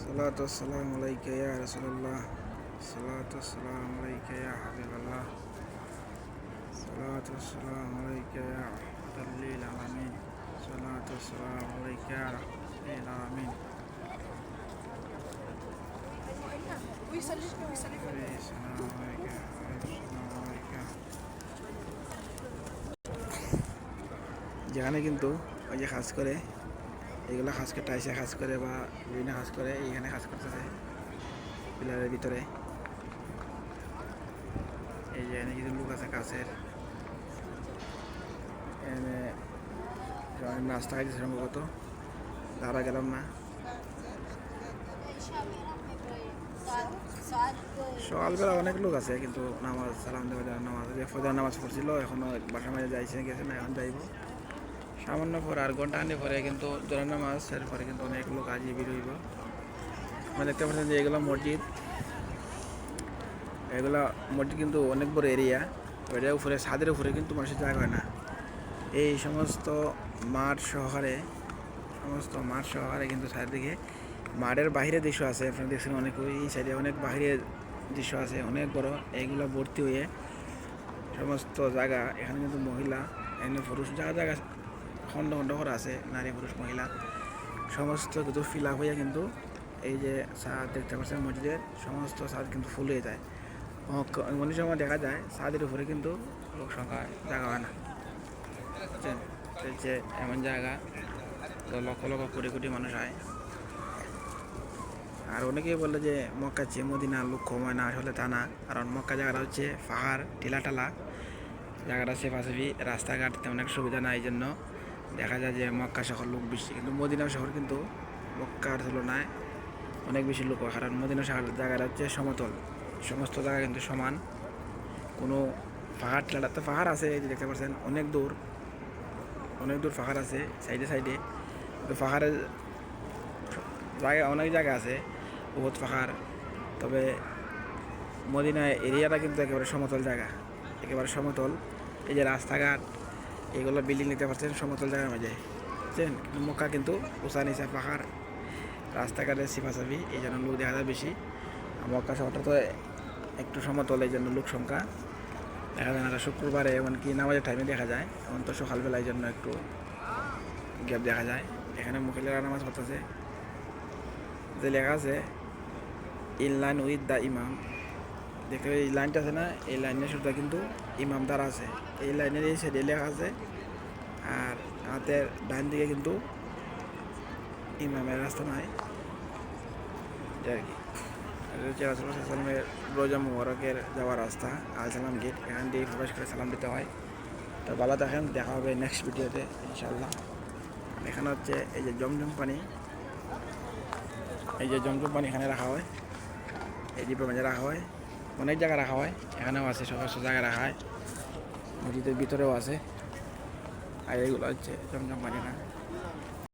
Salatu wassalamu alayka ya Rasulullah. Salatu wassalamu alayka ya Habiballah. Salatu wassalamu alayka ya rahmatan lil alamin. Salatu wassalamu alayka ya rahmatan lil alamin. Assalamu alayka. Assalamu alayka. যেখানে কিন্তু ওই যে কাজ করে এগুলো কাজ করে টাইসে কাজ করে বা বিভিন্ন কাজ করে এইখানে কাজ করতেছে পিলারের ভিতরে। এই যে এখানে কিছু লোক আছে কাছের, এখানে নাস্তা খাইতেছে সম্ভবত, দাঁড়া গেলাম না। সকালবেলা অনেক লোক আছে কিন্তু নামাজ সালাম দেওয়া যাওয়ার নামাজ যে ফজর নামাজ পড়ছিল এখনো বাসার মাঝে যাইছে গেছে না, এখন যাইব সামান্য পরে আর ঘন্টা আনে পরে কিন্তু জোরার নামাজ এরপরে কিন্তু অনেক লোক আজই বের হইব। আমরা দেখতে পাচ্ছেন যে এগুলো মসজিদ, এগুলা মসজিদ কিন্তু অনেক বড় এরিয়া, ওইটার উপরে ছাদের উপরে কিন্তু মানুষের জায়গা হয় না। এই সমস্ত মাঠ শহরে কিন্তু চারিদিকে মাঠের বাইরে দৃশ্য আছে, আপনারা দেখছেন অনেক ওই সাইডে অনেক বাইরের দৃশ্য আছে অনেক বড়, এইগুলো ভর্তি হয়ে সমস্ত জায়গা। এখানে কিন্তু মহিলা এখানে পুরুষ জায়গা খণ্ড খণ্ড করা আছে, নারী পুরুষ মহিলা সমস্ত কিছু ফিল আপ হইয়া কিন্তু এই যে ছাদ দেখতে পাচ্ছেন মসজিদের সমস্ত ছাদ কিন্তু ফুল হয়ে যায়। অনেক সময় দেখা যায় ছাদের উপরে কিন্তু লোক সংখ্যা জায়গা হয় না, যে এমন জায়গা লক্ষ লক্ষ কোটি কোটি মানুষ হয়। আর অনেকেই বলে যে মক্কা চেয়ে মদিনা লোক কম হয় না, আসলে তা না, কারণ মক্কা জায়গাটা হচ্ছে পাহাড় টিলাটালা জায়গাটা, সেপাশেপি রাস্তাঘাট তেমন একটা সুবিধা নাই, এই জন্য দেখা যায় যে মক্কা শহর লোক বেশি, কিন্তু মদিনা শহর কিন্তু মক্কার তুলনায় অনেক বেশি লোক হয়, কারণ মদিনা শহর জায়গাটা হচ্ছে সমতল, সমস্ত জায়গা কিন্তু সমান, কোনো পাহাড় টিলাটা তো পাহাড় আছে এই যে দেখতে পাচ্ছেন অনেক দূর পাহাড় আছে সাইডে সাইডে, তো পাহাড়ের জায়গা অনেক জায়গা আছে বহুত পাহাড়, তবে মদিনা এরিয়াটা কিন্তু একেবারে সমতল জায়গা, একেবারে সমতল। এই যে রাস্তাঘাট এগুলো বিল্ডিং নিতে পারছেন সমতল জায়গার মাঝে, বুঝছেন, কিন্তু মক্কা কিন্তু উঁচা নিচা পাহাড়, রাস্তাঘাটের সিফাসাফি, এই জন্য লোক দেখা যায় বেশি। মক্কা শহরটা তো একটু সমতল, এই জন্য লোক সংখ্যা দেখা যায় না। শুক্রবারে এমনকি নামাজের টাইমে দেখা যায়, এখন তো সকালবেলা এই জন্য একটু গ্যাপ দেখা যায়। এখানে মহিলারা নামাজ পড়তেছে, যে লেখা আছে ইন লাইন উইথ দ্য ইমাম, দেখতে এই লাইনটা আছে না, এই লাইনের শুরুটা কিন্তু ইমাম দ্বারা আছে, এই লাইনের এই সাইডে লেখা আছে, আর হাতের ডান দিকে কিন্তু ইমামের রাস্তা নাই আর কি। রাসূলুল্লাহ রোজা মুবারকের যাওয়ার রাস্তা আল সালাম গেট, এখান দিয়ে প্রবেশ করে সালাম দিতে হয়। তো ভালো থাকেন, দেখা হবে নেক্সট ভিডিওতে ইনশাআল্লাহ। এখানে হচ্ছে এই যে জমজম পানি, এই যে জমজম পানি এখানে রাখা হয়, এই ডিপের মাঝে রাখা হয়, অনেক জায়গায় রাখা হয়, এখানেও আছে সমস্ত জায়গায় রাখা হয়, মসজিদের ভিতরেও আছে। আর এইগুলো হচ্ছে জমজম পানি না।